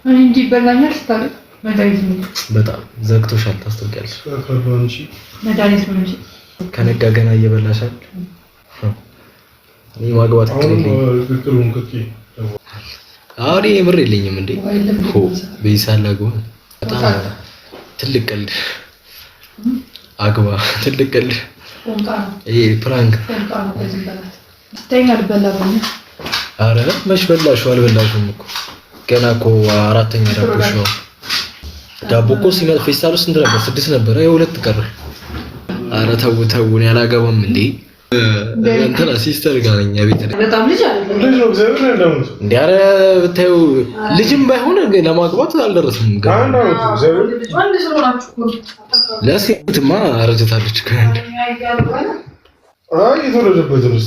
እንጂ በላኛል ስታለቅ መድኃኒት ነው። በጣም ዘግቶሻል ታስታውቂያለሽ። መድኃኒት ነው እንጂ ከነጋ ገና እየበላሻል። እኔ ማግባት አውሪ የምር የለኝም እንዴ ሆ በይሳላጎ በጣም ትልቅ ቀልድ አግባ ትልቅ ቀልድ ይሄ ፕራንክ ተይኛል በላባኝ አረ መች በላሽው አልበላሽውም እኮ ገና እኮ አራተኛ ዳቦሽ ነው ዳቦ እኮ ሲመጣ ፌስታል ውስጥ እንትን ነበር 6 ነበር የሁለት ቀረ አረ ተው እኔ አላገባም እንዴ እንትና ሲስተር ጋር ነኝ ቤት በጣም ልጅ አይደለም ልጅ ነው ዘር ነው እንዴ አረ ብታዩ ልጅም ባይሆን ለማግባት አልደረስም ጋር ዘር አንድ ስለሆናችሁ ለሴትማ አረጀታለች ከአንድ አይ የተወለደበት ነው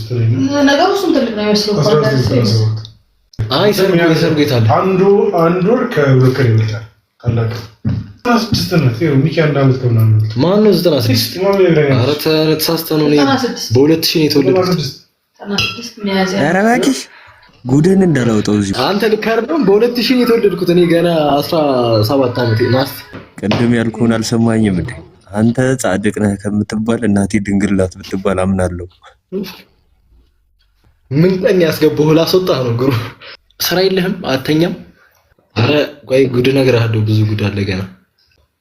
ነገሩ እሱም ትልቅ ነው የሚመስለው አይ ሰርጉ የታለ አንድ ወር ከበከር ይመጣል ታላቅ 96 ነው ይሄው ሚኪ አንድ አመት ከምናምን ማን ነው 96 ኧረ ተሳስተህ ነው በ2000 ነው የተወለድኩት 96 ሚያዝያ ኧረ እባክሽ ጉድን እንዳላውጣው እዚህ አንተ ልካርደም በ2000 ነው የተወለድኩት እኔ ገና 17 አመቴ ናስ ቅድም ያልኩህን አልሰማኝም እንዴ አንተ ጻድቅ ነህ ከምትባል እናቴ ድንግል ናት ብትባል አምናለሁ ምን ቀን ያስገባሁ ላስወጣህ ነው ግሩ ስራ የለህም አተኛም አረ ቆይ ጉድ ነገር አለው ብዙ ጉድ አለ ገና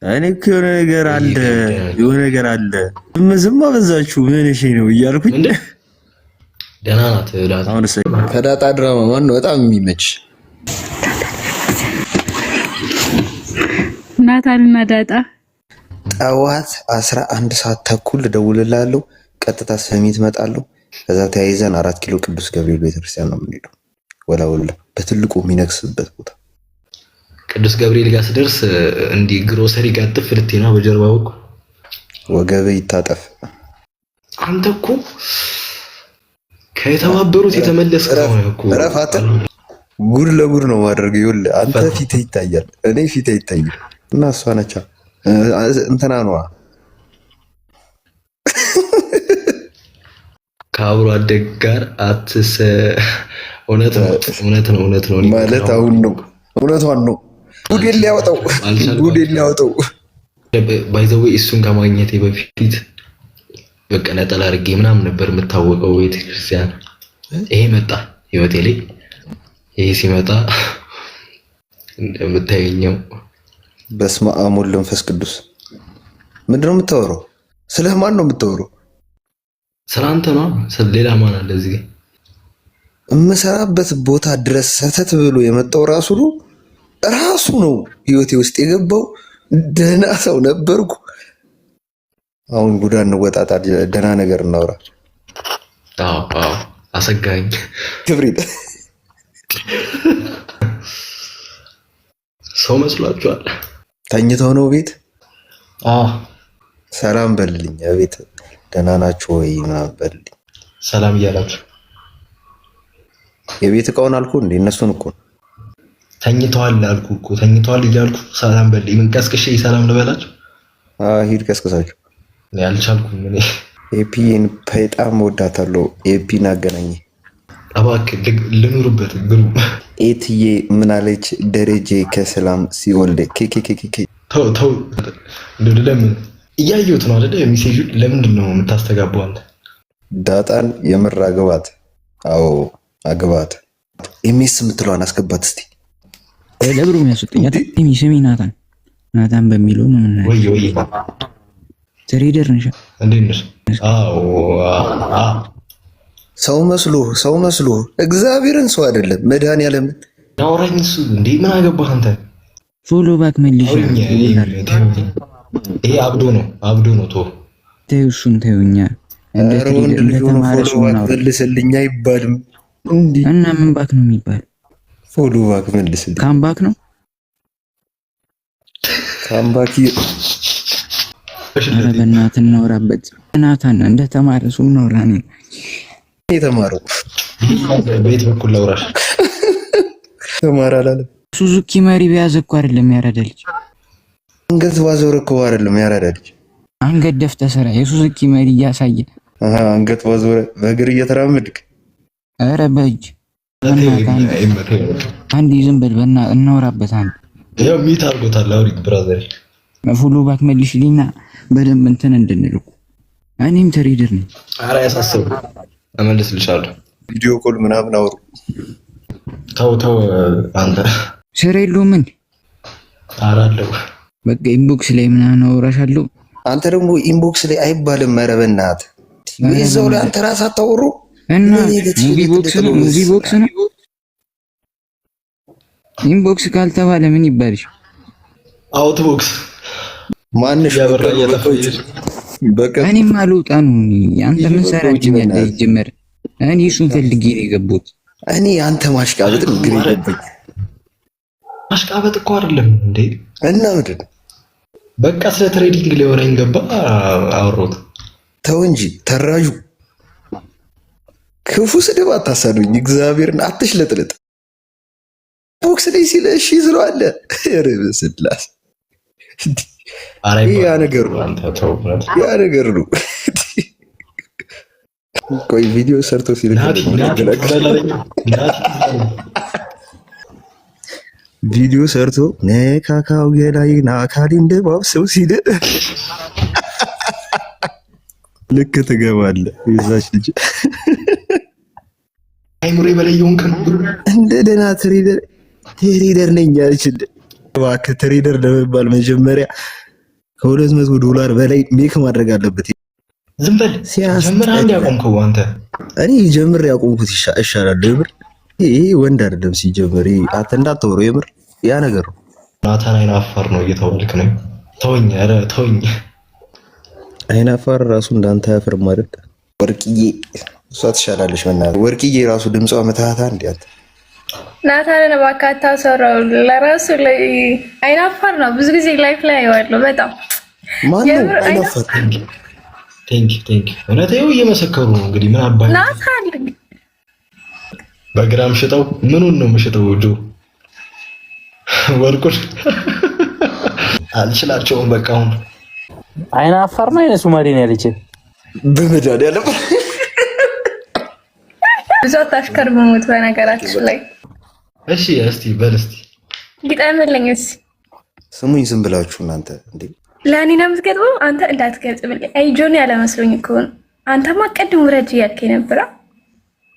እኔ እኮ የሆነ ነገር አለ ዝም አበዛችሁ ምን እሺ ነው እያልኩኝ እንዴ ደህና ናት ዳታ አሁን ከዳጣ ድራማ ማን ነው በጣም የሚመች ናታንና ዳጣ ጠዋት 11 ሰዓት ተኩል ደውልላለሁ ቀጥታ ሰሚት መጣለሁ ከዛ ተያይዘን 4 ኪሎ ቅዱስ ገብርኤል ቤተክርስቲያን ነው የምንሄደው ወላውላ በትልቁ የሚነክስበት ቦታ ቅዱስ ገብርኤል ጋር ስደርስ እንዲ ግሮሰሪ ጋር ጥፍልቴና በጀርባው እኮ ወገብ ይታጠፍ አንተ እኮ ከተባበሩት የተመለስክ ነው እኮ ረፋት ጉድ ለጉድ ነው ማድረግ ይውል አንተ ፊት ይታያል እኔ ፊት ይታያል እና እሷ ነቻ እንትና ነው ከአብሮ አደግ ጋር አትሰ እውነት ነው ማለት አሁን ነው እውነቷን ነው ጉድ ሊያወጣው ባይዘው እሱን ከማግኘቴ በፊት በቃ ነጠላ አድርጌ ምናምን ነበር የምታወቀው ቤተክርስቲያን ይሄ መጣ ህይወቴ ላይ ይሄ ሲመጣ እንደምታየኛው በስመ አብ ወወልድ ወመንፈስ ቅዱስ ምንድነው የምታወራው ስለማን ነው የምታወራው ስላንተ ነው ስለሌላ ማን አለ እዚህ የምሰራበት ቦታ ድረስ ሰተት ብሎ የመጣው ራሱ ነው ህይወቴ ውስጥ የገባው ደህና ሰው ነበርኩ አሁን ጉዳን እንወጣጣ ደህና ነገር እናውራ አዎ አሰጋኝ ክብሪት ሰው መስሏችኋል ተኝተው ነው ቤት ሰላም በልልኝ ቤት ደህና ናችሁ ወይ ምናምን በልልኝ ሰላም እያላችሁ የቤት እቃውን አልኩ እንዴ እነሱን እኮ ተኝተዋል አልኩ እኮ ተኝተዋል እያልኩ ሰላም በልልኝ ምን ቀስቅሼ ሰላም ልበላችሁ ሂድ ቀስቅሳችሁ እኔ አልቻልኩም እኔ ኤፒን በጣም ወዳታለሁ ኤፒን አገናኘ እባክህ ልኑርበት ግሩ ኤትዬ ምን አለች ደረጀ ከሰላም ሲወልድ ኬኬኬኬ ተው ለምን እያየሁት ነው አይደል ሜሴጁ ለምንድን ነው የምታስተጋባው አንተ ዳጣን የምር አግባት አዎ አግባት ኤምኤስ የምትለዋን አስገባት እስቲ ለብሩ የሚያስወጣኝ ስሚ ናታን በሚለው ነው ምን ወይ ትሬደር ነሽ እንዴት ነሽ ሰው መስሎ እግዚአብሔርን ሰው አይደለም መድኃኒዓለም አውራኝ እሱ እንዴ ምን አገባህ አንተ ፎሎ ባክ መልሽ ይሄ አብዶ ነው ተዩሱን ተዩኛ ወንድ ልጅ ሆኖ ፎሎ ባክ መልስልኝ አይባልም እንዴ እና ምን ባክ ነው የሚባል ፎሎ ባክ መልስልኝ ካምባክ ነው ካምባክ ኧረ በእናትህ እናውራበት ናታን እንደተማረ ሰው እናውራ ነው የተማረው ቤት በኩል ላውራሽ ተማራ አላለ ሱዙኪ መሪ ቢያዝ እኮ አይደለም ያረዳልች አንገት ባዞር እኮ አይደለም ያረዳልች አንገት ደፍተህ ስራ የሱዙኪ መሪ እያሳየ አንገት ባዞር በእግር እየተራመድክ ኧረ በእጅ አንድ ዝም በል በእናትህ እናውራበት አንድ ያው ሚት አድርጎታል አውሪት ብራዘር ፎሎ ባክ መልሽልኝና በደንብ እንትን እንድንልኩ እኔም ትሬደር ነኝ። ኧረ ያሳስብ እመልስልሻለሁ። ቪዲዮ ኮል ምናምን አውሩ። ተው አንተ ስራ የለውም እንዴ? ኧረ አለው በቃ ኢንቦክስ ላይ ምናምን አወራሻለሁ። አንተ ደግሞ ኢንቦክስ ላይ አይባልም። ኧረ በእናትህ እዛው ላይ አንተ ራስህ አታወሩ እና ሙቪ ቦክስ ነው ኢንቦክስ ካልተባለ ምን ይባልሽ? አውት ቦክስ ማንሽ ያበራ ያለፈች በቃ እኔም አልወጣ ነው። አንተ ምን ሰራችኝ ያለ ይጀመር እኔ እሱን ፈልጌ ነው የገባሁት። እኔ አንተ ማሽቃበጥ ግሬ ገባኝ። ማሽቃበጥ እኮ አይደለም እንዴ እና ምንድን በቃ ስለ ትሬዲንግ ሊሆነኝ ገባ አወራሁት። ተው እንጂ ተራጁ ክፉ ስድብ አታሳዱኝ። እግዚአብሔርን አትሽለጥለጥ። ቦክስ ላይ ሲል እሺ ዝሏል። ረብስላስ ያ ነገር ነው። ቆይ ቪዲዮ ሰርቶ ሲል ቪዲዮ ሰርቶ ነካካው ገላይ ናካሊ እንደባብሰው ሲል ልክ ትገባለህ። የዛች ልጅ አይሙሬ በላይ የሆንክ እንደ ደህና ትሬደር ነኝ አልችልም። እባክህ ትሬደር ለመባል መጀመሪያ $200 በላይ ሜክ ማድረግ አለበት። ዝም በል ጀምር። አንድ ያቆምከው አንተ። እኔ ጀምር ያቆምኩት ይሻላል። የምር ይሄ ወንድ አይደለም ሲጀምር። አንተ እንዳትወሩ የምር ያ ነገር ነው። ናታን አይናፋር ነው እየተወልክ ነው። ተወኝ፣ ኧረ ተወኝ። አይናፋር ራሱ እንዳንተ ያፍርም አይደል? ወርቅዬ እሷ ትሻላለች። በእናትህ ወርቅዬ ራሱ ድምጿ መታታ እንዴ አንተ ናታንን እባክህ አታሰራው። ለራሱ ላይ አይናፋር ነው። ብዙ ጊዜ ላይፍ ላይ አየዋለሁ። በጣም ማነው አይናፋር? ቴንክ እውነት ይኸው እየመሰከሩ ነው። እንግዲህ ምን አባይ ናታን በግራም ሽጠው ምኑን ነው የምሽጠው? ጆ ወርቁን አልችላቸውም። በቃ አሁን አይናፋር ነው አይነ ሱማሌ ነው ያለችን በመዳድ ያለ ብዙ አታሽከርሙት በነገራችን ላይ። እሺ እስቲ በል እስቲ ግጠምልኝ። እሺ ስሙኝ ዝም ብላችሁ እናንተ እንዴ ለእኔ ነው የምትገጥመው? አንተ እንዳትገጥምልኝ። አይ ጆኒ ያለመስሎኝ እኮ ነው። አንተማ ቅድም ውረጅ እያልከኝ ነበር።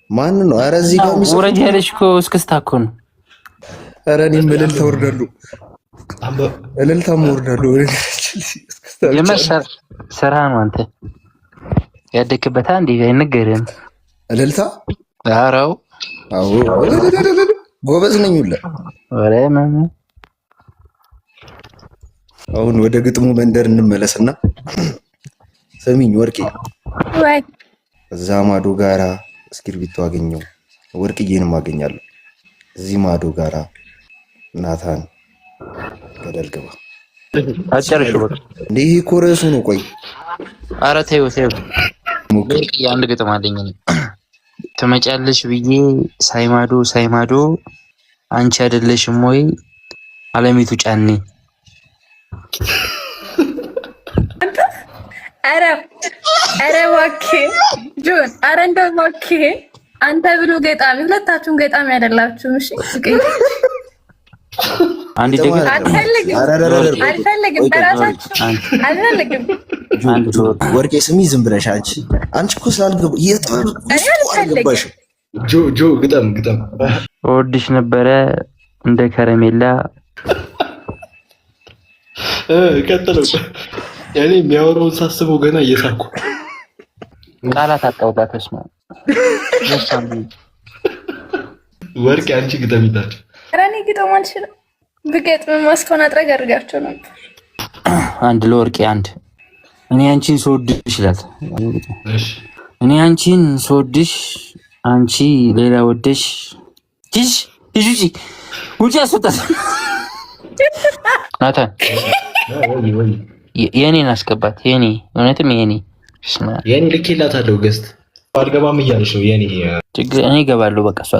ማን ነው? ኧረ እዚህ ጋር ውረጅ ያለሽ እኮ እስክስታ እኮ ነው። ኧረ እኔም እልልታ ወርዳለሁ፣ እልልታም ወርዳለሁ። የመሰር ስራ ነው። አንተ ያደክበታ እንዴ አይነገርም። እልልታ አራው አዎ ጎበዝ ነኝ ሁላ። ወሬ ማን አሁን ወደ ግጥሙ መንደር እንመለስና ሰሚኝ ወርቄ ወይ እዛ ማዶ ጋራ እስክሪብቶ አገኘው ወርቅዬንም አገኛለሁ። እዚህ ማዶ ጋራ ናታን ገደል ግባ። አጨርሽ በቃ እንዴ ይሄ እኮ ርዕሱ ነው። ቆይ ኧረ ተይው አንድ ግጥም አለኝ እኔ ትመጫለሽ ብዬ ሳይማዶ አንቺ አይደለሽም ወይ አለሚቱ ጫኔ። ኧረ እባክህ ጆን፣ ኧረ እንደው እባክህ አንተ ብሎ ገጣሚ፣ ሁለታችሁም ገጣሚ አይደላችሁም። እሺ አንድ ደግሞ አልፈልግም፣ በራሳችሁ አልፈልግም። ወርቄ ስሚ ዝም ብለሽ አንቺ እኮ ስላልገባ አልፈልግም። ጆ ግጠም እወድሽ ነበረ እንደ ከረሜላ። ቀጥለው። ያኔ የሚያወራውን ሳስበው ገና እየሳኩ ቃላት አጣውላት ነው። ወርቄ አንቺ ግጠም ይታችሁ። ኧረ እኔ ግጥም አልችልም። ብገጥም እስካሁን አጥረግ አድርጋቸው ነበር። አንድ ለወርቄ አንድ እኔ አንቺን ስወድሽ ይላል። እሺ እኔ አንቺን ስወድሽ አንቺ ሌላ ወደሽ ውጪ አስወጣት። ናታን የኔን አስገባት። የኔ እውነትም የኔ ልኬላታለሁ። ገዝት አልገባም እያለች ነው የኔ ችግር። እኔ እገባለሁ በቃ እሷ